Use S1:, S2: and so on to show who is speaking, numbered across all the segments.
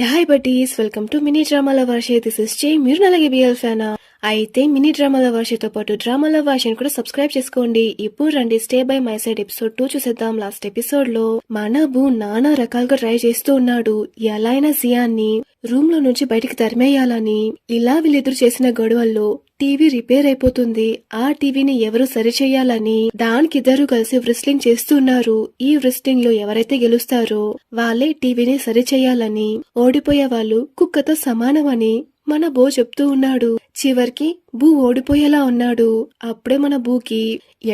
S1: Hi buddies, welcome to mini డ్రామాల Varsha. This is Jay. మీరు అలాగే బిఎల్ ఫ్యానా అయితే మినీ డ్రామాల వర్షతో పాటు డ్రామాల వర్షని కూడా సబ్స్క్రైబ్ చేసుకోండి. ఇప్పుడు రండి stay by my side episode 2 చూసేద్దాం. లాస్ట్ ఎపిసోడ్ లో మన బూ నానా రకాలుగా ట్రై చేస్తూ ఉన్నాడు. ఎలా అయినా సియాన్ని రూమ్ లో నుంచి బయటికి తరిమేయాలని. ఇలా వీళ్ళిద్దరు చేసిన గొడవల్లో టీవీ రిపేర్ అయిపోతుంది. ఆ టీవీని ఎవరు సరిచేయాలని దానికి ఇద్దరు కలిసి వ్రిస్లింగ్ చేస్తున్నారు. ఈ వ్రిస్లింగ్ లో ఎవరైతే గెలుస్తారో వాళ్ళే టీవీని సరిచేయాలని, ఓడిపోయే వాళ్ళు కుక్కతో సమానమని మన బో చెప్తూ ఉన్నాడు. చివరికి బూ ఓడిపోయేలా ఉన్నాడు. అప్పుడే మన బూకి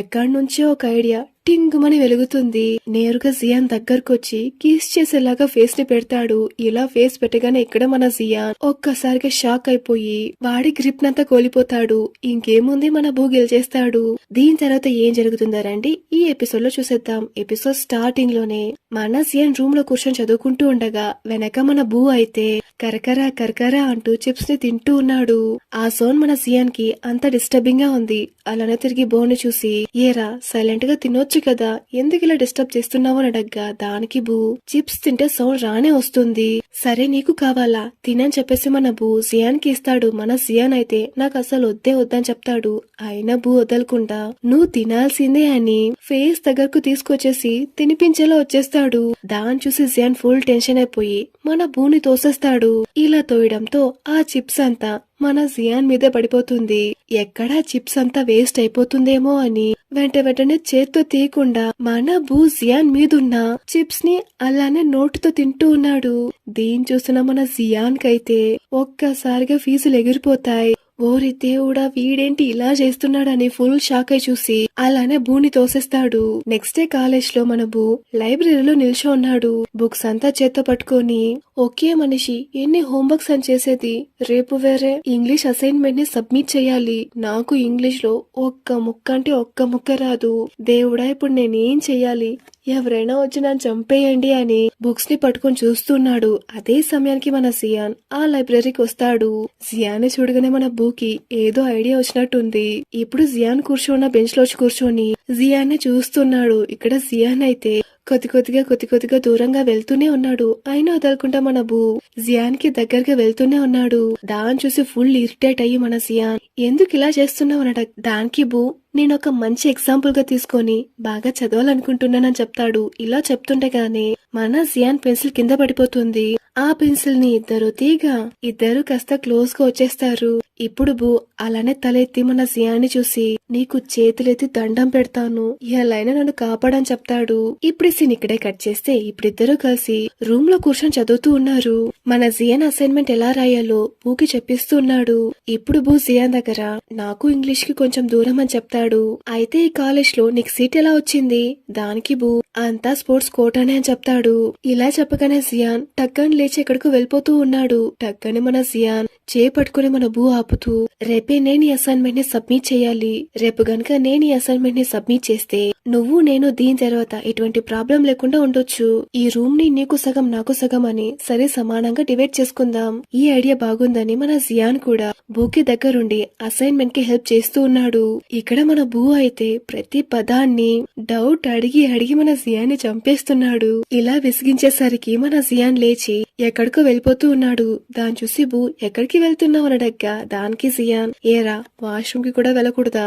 S1: ఎక్కడి నుంచో ఒక ఐడియా టింగుమని వెలుగుతుంది. నేరుగా జియాన్ దగ్గరకొచ్చి కిస్ చేసేలాగా ఫేస్ ని పెడతాడు. ఇలా ఫేస్ పెట్టగానే ఇక్కడ మన జియాన్ ఒక్కసారిగా షాక్ అయిపోయి వాడి గ్రిప్ నంతా కోల్పోతాడు. ఇంకేముంది, మన బూ గెలిచేస్తాడు. దీని తర్వాత ఏం జరుగుతుందా రండి ఈ ఎపిసోడ్ లో చూసేద్దాం. ఎపిసోడ్ స్టార్టింగ్ లోనే మన జియాన్ రూమ్ లో కూర్చొని చదువుకుంటూ ఉండగా వెనక మన బూ అయితే కరకరా కరకరా అంటూ చిప్స్ ని తింటూ ఉన్నాడు. ఆ సౌండ్ మన జియాన్ కి అంత డిస్టర్బింగ్ గా ఉంది. అలానే తిరిగి బోని చూసి, ఏరా సైలెంట్ గా తినొచ్చు కదా, ఎందుకు ఇలా డిస్టర్బ్ చేస్తున్నావు అని అడగ్గా దానికి బూ చిప్స్ తింటే సౌండ్ రానే వస్తుంది. సరే నీకు కావాలా తినని చెప్పేసి మన బూ జియాన్ కి ఇస్తాడు. మన జియాన్ అయితే నాకు అసలు వద్దే వద్దని చెప్తాడు. అయినా బూ వదలకుండా నువ్వు తినాల్సిందే అని ఫేస్ దగ్గరకు తీసుకొచ్చేసి తినిపించేలా వచ్చేస్తాడు. దాన్ని చూసి జియాన్ ఫుల్ టెన్షన్ అయిపోయి మన బూని తోసేస్తాడు. ఇలా తోయడంతో ఆ చిప్స్ అంతా మన జియాన్ మీదే పడిపోతుంది. ఎక్కడా చిప్స్ అంతా వేస్ట్ అయిపోతుందేమో అని వెంటనే చేత్తో తీయకుండా మన బూ జియాన్ మీదున్న చిప్స్ ని అలానే నోటితో తింటూ ఉన్నాడు. దీన్ని చూస్తున్న మన జియాన్ కైతే ఒక్కసారిగా ఫీజులు ఎగిరిపోతాయి. ఓరి దేవుడా, వీడేంటి ఇలా చేస్తున్నాడని ఫుల్ షాక్ అయి చూసి అలానే బూని తోసేస్తాడు. నెక్స్ట్ డే కాలేజ్ లో మన బూ లైబ్రరీలో నిల్చో ఉన్నాడు. బుక్స్ అంతా చేత్తో పట్టుకొని, ఒకే మనిషి ఎన్ని హోంవర్క్స్ అని చేసేది, రేపు వేరే ఇంగ్లీష్ అసైన్మెంట్ ని సబ్మిట్ చేయాలి. నాకు ఇంగ్లీష్ లో ఒక్క ముక్క అంటే ఒక్క ముక్క రాదు. దేవుడా, ఇప్పుడు నేనేం చెయ్యాలి, ఎవరైనా వచ్చి నన్ను చంపేయండి అని బుక్స్ ని పట్టుకొని చూస్తున్నాడు. అదే సమయానికి మన జియాన్ ఆ లైబ్రరీకి వస్తాడు. జియాన్ చూడగానే మన బూకి ఏదో ఐడియా వచ్చినట్టుంది. ఇప్పుడు జియాన్ కూర్చోన్న బెంచ్ లో కూర్చొని జియాన్ ని చూస్తున్నాడు. ఇక్కడ జియాన్ అయితే కొద్ది కొద్దిగా దూరంగా వెళ్తూనే ఉన్నాడు. అయినా వదలకుండా మన బూ జియాన్ కి దగ్గరగా వెళ్తూనే ఉన్నాడు. దాన్ని చూసి ఫుల్ ఇరిటేట్ అయ్యి మన జియాన్ ఎందుకు ఇలా చేస్తున్నావు అనట. దానికి బూ నేను ఒక మంచి ఎగ్జాంపుల్ గా తీసుకొని బాగా చదవాలనుకుంటున్నానని చెప్తాడు. ఇలా చెప్తుంటే గానీ మన జియాన్ పెన్సిల్ కింద పడిపోతుంది. ఆ పెన్సిల్ ని ఇద్దరు కాస్త క్లోజ్ గా వచ్చేస్తారు. ఇప్పుడు బూ అలానే తలెత్తి మన జియాన్ ని చూసి, నీకు చేతులెత్తి దండం పెడతాను, ఎలా అయినా నన్ను కాపాడని చెప్తాడు. ఇప్పుడు సీన్ ఇక్కడే కట్ చేస్తే ఇప్పుడిద్దరు కలిసి రూమ్ లో కూర్చొని చదువుతూ ఉన్నారు. మన జియాన్ అసైన్మెంట్ ఎలా రాయాలో బూకి చెప్పిస్తూ ఉన్నాడు. ఇప్పుడు బూ జియాన్ దగ్గర నాకు ఇంగ్లీష్ కి కొంచెం దూరం అని చెప్తాడు. అయితే ఈ కాలేజ్ లో నీకు సీట్ ఎలా వచ్చింది? దానికి బూ అంతా స్పోర్ట్స్ కోటానే అని చెప్తాడు. ఇలా చెప్పగానే జియాన్ టక్కని లేచి ఎక్కడికి వెళ్ళిపోతూ ఉన్నాడు. టక్కని మన జియాన్ చేపట్టుకుని మన బూ ఆపుతూ, రేపే నేను ఈ అసైన్మెంట్ ని సబ్మిట్ చేయాలి. రేపు గనుక నేను ఈ అసైన్మెంట్ ని సబ్మిట్ చేస్తే నువ్వు నేను దీని తర్వాత ఎటువంటి ప్రాబ్లం లేకుండా ఉండొచ్చు. ఈ రూమ్ ని నీకు సగం నాకు సగం అని సరే సమానంగా డివైడ్ చేసుకుందాం. ఈ ఐడియా బాగుందని మన జియాన్ కూడా బూకి దగ్గరుండి అసైన్మెంట్ కి హెల్ప్ చేస్తూ ఉన్నాడు. ఇక్కడ మన బూ అయితే ప్రతి పదాన్ని డౌట్ అడిగి మన జియాన్ ని చంపేస్తున్నాడు. ఇలా విసిగించేసరికి మన జియాన్ లేచి ఎక్కడికో వెళ్ళిపోతూ ఉన్నాడు. దాన్ని చూసి బూ ఎక్కడికి వెళ్తున్నావు అనడగ్గా దానికి జియాన్, ఏరా వాష్రూమ్ కి కూడా వెళ్ళకూడదా?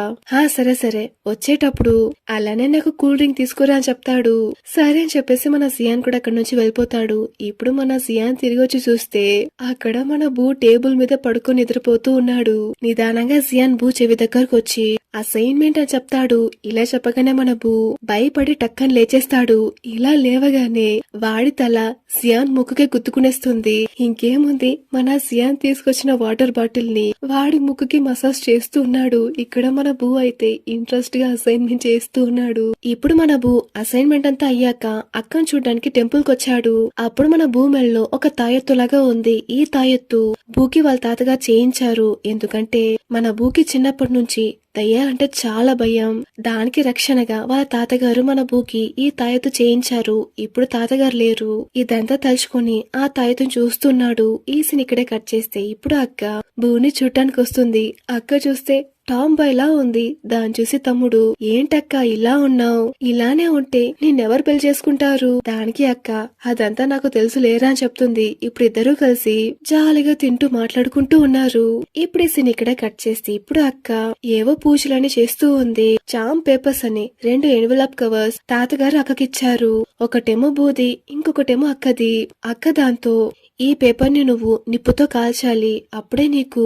S1: సరే వచ్చేటప్పుడు అలానే నాకు కూల్ డ్రింక్ తీసుకురా అని చెప్తాడు. సరే అని చెప్పేసి మన జియాన్ కూడా అక్కడి నుంచి వెళ్ళిపోతాడు. ఇప్పుడు మన జియాన్ తిరిగి వచ్చి చూస్తే అక్కడ మన బూ టేబుల్ మీద పడుకొని నిద్రపోతూ ఉన్నాడు. నిదానంగా జియాన్ బూ చెవి దగ్గరకు వచ్చి అసైన్మెంట్ అని చెప్తాడు. ఇలా చెప్పగానే మన బూ భయపడి టక్కని లేచేస్తాడు. ఇలా లేవగానే వాడి తల జియాన్ ముక్కుకే గుద్దుకునేస్తుంది. ఇంకేముంది, మన జియాన్ తీసుకొచ్చిన వాటర్ బాటిల్ ని వాడి ముక్కుకి మసాజ్ చేస్తూ ఉన్నాడు. ఇక్కడ మన బూ అయితే ఇంట్రెస్ట్ గా అసైన్మెంట్ చేస్తూ ఉన్నాడు. ఇప్పుడు మన బూ అసైన్మెంట్ అంతా అయ్యాక అక్కను చూడడానికి టెంపుల్ కి వచ్చాడు. అప్పుడు మన బూ మెల్లో ఒక తాయెత్తు లాగా ఉంది. ఈ తాయెత్తు బూకి వాళ్ళ తాతగా చేయించారు. ఎందుకంటే మన బూకి చిన్నప్పటి నుంచి దయ్యాలంటే చాలా భయం. దానికి రక్షణగా వాళ్ళ తాతగారు మన బూకి ఈ తాయెత్తు చేయించారు. ఇప్పుడు తాతగారు లేరు. ఇదంతా తలుచుకొని ఆ తాయెత్తును చూస్తున్నాడు. ఈ సీన్ ఇక్కడే కట్ చేస్తే ఇప్పుడు అక్క బూని చూడటానికి వస్తుంది. అక్క చూస్తే టామ్ బాయ్ లా ఉంది. దాన్ని చూసి తమ్ముడు, ఏంటక్క ఇలా ఉన్నావు, ఇలానే ఉంటే నిన్నెవరు పెళ్లి చేసుకుంటారు? దానికి అక్క, అదంతా నాకు తెలుసు లేరా అని చెప్తుంది. ఇప్పుడు ఇద్దరూ కలిసి జాలీగా తింటూ మాట్లాడుకుంటూ ఉన్నారు. ఇప్పుడు ఈ సీన్ ఇక్కడ కట్ చేసి ఇప్పుడు అక్క ఏవో పూజలని చేస్తూ ఉంది. చామ్ పేపర్స్ అని 2 ఎన్వలప్ కవర్స్ తాతగారు అక్కకిచ్చారు. ఒకటేమో బూది, ఇంకొకటేమో అక్కది. అక్క దాంతో, ఈ పేపర్ ని నువ్వు నిప్పుతో కాల్చాలి, అప్పుడే నీకు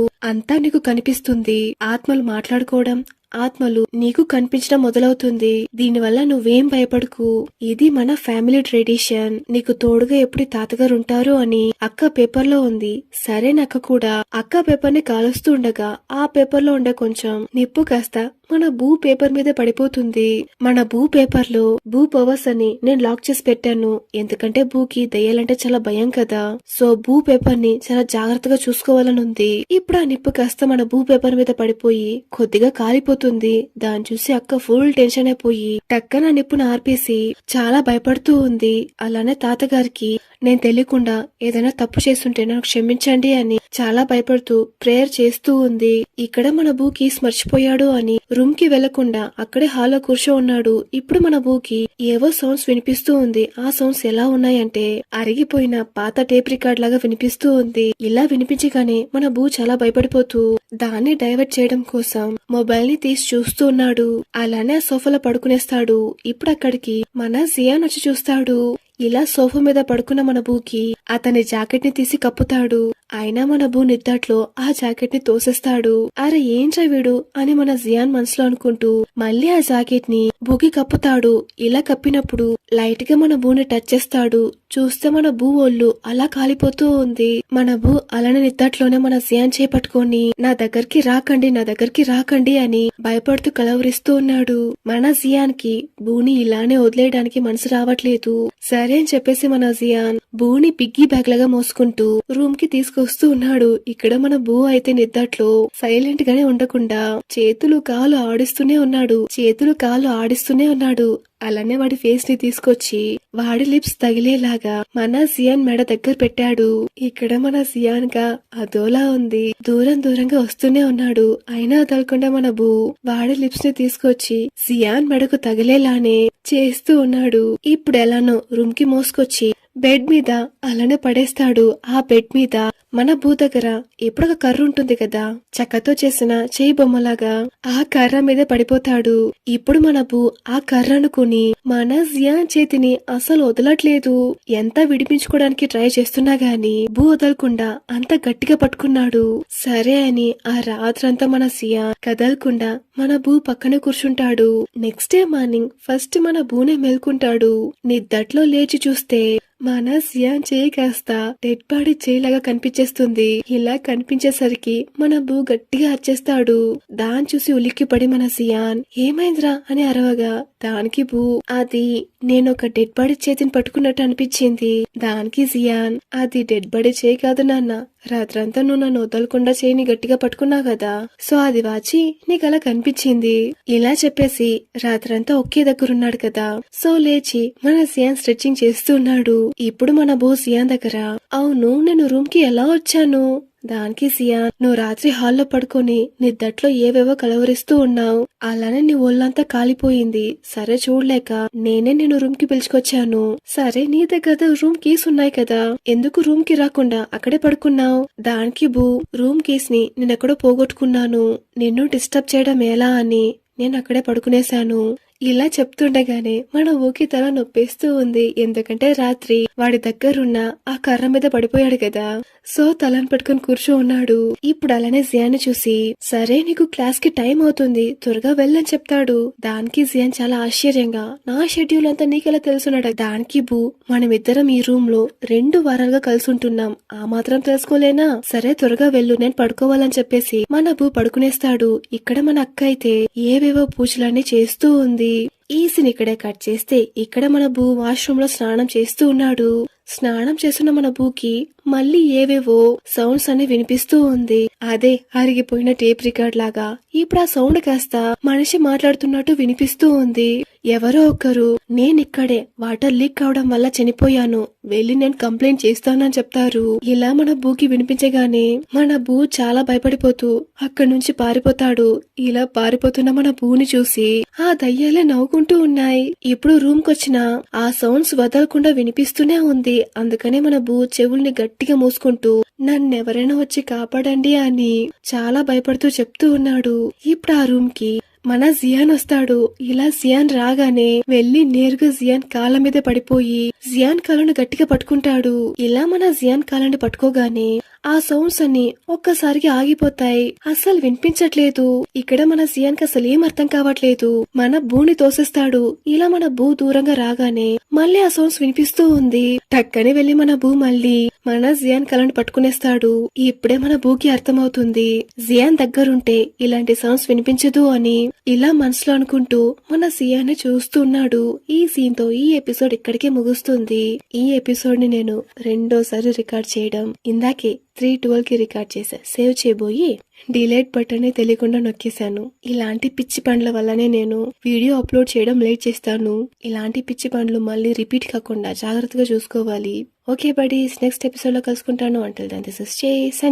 S1: కనిపిస్తుంది. ఆత్మలు మాట్లాడుకోవడం, ఆత్మలు నీకు కనిపించడం మొదలవుతుంది. దీనివల్ల నువ్వేం భయపడకు, ఇది మన ఫ్యామిలీ ట్రెడిషన్, నీకు తోడుగా ఎప్పుడు తాతగారు ఉంటారు అని అక్క పేపర్ లో ఉంది. సరేనక్క కూడా అక్క పేపర్ ని కాలుస్తూ ఉండగా ఆ పేపర్ లో ఉండే కొంచెం నిప్పు కాస్త మన బూ పేపర్ మీద పడిపోతుంది. మన బూ పేపర్ లో బూ పవర్స్ అని నేను లాక్ చేసి పెట్టాను, ఎందుకంటే బూకి దయ్యాలంటే చాలా భయం కదా. సో బూ పేపర్ ని చాలా జాగ్రత్తగా చూసుకోవాలని ఉంది. ఇప్పుడు ఆ నిప్పు కాస్త మన బూ పేపర్ మీద పడిపోయి కొద్దిగా కాలిపోతుంది. దాన్ని చూసి అక్క ఫుల్ టెన్షన్ అయిపోయి టక్కన నిప్పును ఆర్పేసి చాలా భయపడుతూ ఉంది. అలానే తాతగారికి నేను తెలియకుండా ఏదైనా తప్పు చేస్తుంటే నాకు క్షమించండి అని చాలా భయపడుతూ ప్రేయర్ చేస్తూ ఉంది. ఇక్కడ మన బూ కీస్ మర్చిపోయాడు అని రూమ్ కి వెళ్లకుండా అక్కడే హాల్లో కూర్చో ఉన్నాడు. ఇప్పుడు మన బూకి ఏవో సౌండ్స్ వినిపిస్తూ ఉంది. ఆ సౌండ్స్ ఎలా ఉన్నాయంటే అరిగిపోయిన పాత టేప్ రికార్డ్ లాగా వినిపిస్తూ ఉంది. ఇలా వినిపించగానే మన బూ చాలా భయపడిపోతూ దాన్ని డైవర్ట్ చేయడం కోసం మొబైల్ ని తీసి చూస్తూ ఉన్నాడు. అలానే ఆ సోఫాలో పడుకునేస్తాడు. ఇప్పుడు అక్కడికి మన జియాన్ వచ్చి చూస్తాడు. ఇలా సోఫా మీద పడుకున్న మన బూకి అతని జాకెట్ ని తీసి కప్పుతాడు. అయినా మన బూ నిద్దట్లో ఆ జాకెట్ ని తోసేస్తాడు. అరే ఏంట్రా వీడు అని మన జియాన్ మనసులో అనుకుంటూ మళ్ళీ ఆ జాకెట్ ని బూకి కప్పుతాడు. ఇలా కప్పినప్పుడు లైట్ గా మన బూని టచ్ చేస్తాడు. చూస్తే మన బూ ఒళ్ళు అలా కాలిపోతూ ఉంది. మన బూ అలానే నిద్దట్లోనే మన జియాన్ చేపట్టుకొని నా దగ్గరికి రాకండి అని భయపడుతూ కలవరిస్తూ ఉన్నాడు. మన జియాన్ కి బూని ఇలానే వదిలేయడానికి మనసు రావట్లేదు. సరే అని చెప్పేసి మన జియాన్ బూని పిగ్గీ బ్యాగ్ లాగా మోసుకుంటూ రూమ్ కి తీసుకొస్తూ ఉన్నాడు. ఇక్కడ మన బూ అయితే నిద్దట్లో సైలెంట్ గానే ఉండకుండా చేతులు కాలు ఆడిస్తూనే ఉన్నాడు. అలానే వాడి ఫేస్ ని తీసుకొచ్చి వాడి లిప్స్ తగిలేలాగా మన జియాన్ మెడ దగ్గర పెట్టాడు. ఇక్కడ మన జియాన్ గా అదోలా ఉంది. దూరంగా వస్తూనే ఉన్నాడు. అయినా వదలకుండా మన బూ వాడి లిప్స్ ని తీసుకొచ్చి జియాన్ మెడకు తగిలేలానే చేస్తూ ఉన్నాడు. ఇప్పుడు ఎలానో రూమ్ కి మోసుకొచ్చి బెడ్ మీద అలానే పడేస్తాడు. ఆ బెడ్ మీద మన బూ దగ్గర ఎప్పుడు ఒక కర్ర ఉంటుంది కదా, చెక్కతో చేసిన చేయి బొమ్మలాగా, ఆ కర్ర మీద పడిపోతాడు. ఇప్పుడు మన బూ ఆ కర్ర అనుకుని మన జియాన్ చేతిని అసలు వదలట్లేదు. ఎంత విడిపించుకోవడానికి ట్రై చేస్తున్నా గాని బూ వదలకుండా అంత గట్టిగా పట్టుకున్నాడు. సరే అని ఆ రాత్రంతా మన జియాన్ కదలకుండా మన బూ పక్కనే కూర్చుంటాడు. నెక్స్ట్ డే మార్నింగ్ ఫస్ట్ మన బూనే మేల్కుంటాడు. నిద్దట్లో లేచి చూస్తే మన జియాన్ చేయి కాస్త డెడ్ బాడీ చేయిలాగా కనిపించేస్తుంది. ఇలా కనిపించేసరికి మన బూ గట్టిగా అరిచేస్తాడు. దాన్ని చూసి ఉలిక్కిపడి మన జియాన్ ఏమైందిరా అని అరవగా దానికి బూ, అది నేను ఒక డెడ్ బాడీ చేతిని పట్టుకున్నట్టు అనిపించింది. దానికి జియాన్, అది డెడ్ బాడీ చేయి కాదు నాన్న, రాత్రంతా నువ్వు నన్ను వదలకుండా చేయిని గట్టిగా పట్టుకున్నావు కదా, సో అది వాచి నీకు అలా కనిపించింది. ఇలా చెప్పేసి రాత్రంతా ఒకే దగ్గరున్నాడు కదా, సో లేచి మన జియాన్ స్ట్రెచ్చింగ్ చేస్తూ ఉన్నాడు. ఇప్పుడు మన బూ జియాన్ దగ్గర, అవును నేను రూమ్ కి ఎలా వచ్చాను? దానికి జియాన్, నువ్వు రాత్రి హాల్లో పడుకొని నిద్దట్లో ఏవేవో కలవరిస్తూ ఉన్నావు, అలానే నీ ఒళ్ళంతా కాలిపోయింది. సరే చూడలేక నేనే నిన్ను రూమ్ కి పిలుచుకొచ్చాను. సరే నీ దగ్గర రూమ్ కీస్ ఉన్నాయి కదా, ఎందుకు రూమ్ కి రాకుండా అక్కడే పడుకున్నావు? దానికి బూ, రూమ్ కీస్ ని నేనెక్కడో పోగొట్టుకున్నాను, నిన్ను డిస్టర్బ్ చేయడం ఎలా అని నేను అక్కడే పడుకునేశాను. ఇలా చెప్తుండగానే మన ఊకి తల నొప్పేస్తూ ఉంది. ఎందుకంటే రాత్రి వాడి దగ్గరున్న ఆ కర్ర మీద పడిపోయాడు కదా, సో తలని పెట్టుకుని కూర్చో ఉన్నాడు. ఇప్పుడు అలానే జియాన్ చూసి, సరే నీకు క్లాస్ కి టైం అవుతుంది, త్వరగా వెళ్ళని చెప్తాడు. దానికి జియాన్ చాలా ఆశ్చర్యంగా, నా షెడ్యూల్ అంతా నీకెలా తెలుసున్నాడు? దానికి బూ, మనమిద్దరం ఈ రూమ్ లో 2 వారాలుగా కలిసి ఉంటున్నాం, ఆ మాత్రం తెలుసుకోలేనా? సరే త్వరగా వెళ్ళు, నేను పడుకోవాలని చెప్పేసి మన బూ పడుకునేస్తాడు. ఇక్కడ మన అక్క అయితే ఏవేవో పూజలన్నీ చేస్తూ ఉంది. ఈ సీన్ ఇక్కడే కట్ చేస్తే ఇక్కడ మన బూ వాష్రూమ్ లో స్నానం చేస్తూ ఉన్నాడు. స్నానం చేస్తున్న మన బూకి మళ్ళీ ఏవేవో సౌండ్స్ అని వినిపిస్తూ ఉంది. అదే అరిగిపోయిన టేప్ రికార్డ్ లాగా. ఇప్పుడు ఆ సౌండ్ కాస్త మనిషి మాట్లాడుతున్నట్టు వినిపిస్తూ ఉంది. ఎవరో ఒకరు నేనిక్కడే వాటర్ లీక్ కావడం వల్ల చనిపోయాను, వెళ్ళి నేను కంప్లైంట్ చేస్తానని చెప్తారు. ఇలా మన బూకి వినిపించగానే మన బూ చాలా భయపడిపోతూ అక్కడి నుంచి పారిపోతాడు. ఇలా పారిపోతున్న మన బూని చూసి ఆ దయ్యాలే నవ్వుకుంటూ ఉన్నాయి. ఇప్పుడు రూమ్ కొచ్చిన ఆ సౌండ్స్ వదలకుండా వినిపిస్తూనే ఉంది. అందుకనే మన బూ చెవుల్ని గట్టిగా మూసుకుంటూ నన్నెవరైనా వచ్చి కాపాడండి అని చాలా భయపడుతూ చెప్తూ ఉన్నాడు. ఇప్పుడు ఆ రూమ్ కి మన జియాన్ వస్తాడు. ఇలా జియాన్ రాగానే వెళ్లి నేరుగా జియాన్ కాళ్ళ మీద పడిపోయి జియాన్ కాళ్ళను గట్టిగా పట్టుకుంటాడు. ఇలా మన జియాన్ కాళ్ళని పట్టుకోగానే ఆ సౌండ్స్ అన్ని ఒక్కసారిగా ఆగిపోతాయి. అస్సలు వినిపించట్లేదు. ఇక్కడ మన జియాన్ కి అసలు ఏం అర్థం కావట్లేదు. మన బూని తోసేస్తాడు. ఇలా మన బూ దూరంగా రాగానే మళ్ళీ ఆ సౌండ్స్ వినిపిస్తూ ఉంది. టక్కని వెళ్లి మన బూ మళ్ళీ మన జియాన్ కళ్ళను పట్టుకునేస్తాడు. ఇప్పుడే మన బూకి అర్థమవుతుంది జియాన్ దగ్గరుంటే ఇలాంటి సౌండ్స్ వినిపించదు అని. ఇలా మనసులో అనుకుంటూ మన జియాన్ చూస్తున్నాడు. ఈ సీన్ తో ఈ ఎపిసోడ్ ఇక్కడికే ముగుస్తుంది. ఈ ఎపిసోడ్ ని నేను రెండోసారి రికార్డ్ చేయడం ఇందాకే 3:12 కి రికార్డ్ చేశా. సేవ్ చేయబోయి డిలీట్ బటన్ తెలియకుండా నొక్కేశాను. ఇలాంటి పిచ్చి పనుల వల్లనే నేను వీడియో అప్లోడ్ చేయడం లేట్ చేస్తాను. ఇలాంటి పిచ్చి పనులు మళ్ళీ రిపీట్ కాకుండా జాగ్రత్తగా చూసుకోవాలి. ఓకే బడీస్, నెక్స్ట్ ఎపిసోడ్ లో కలుసుకుంటాను. Until then this is Jay Sunny.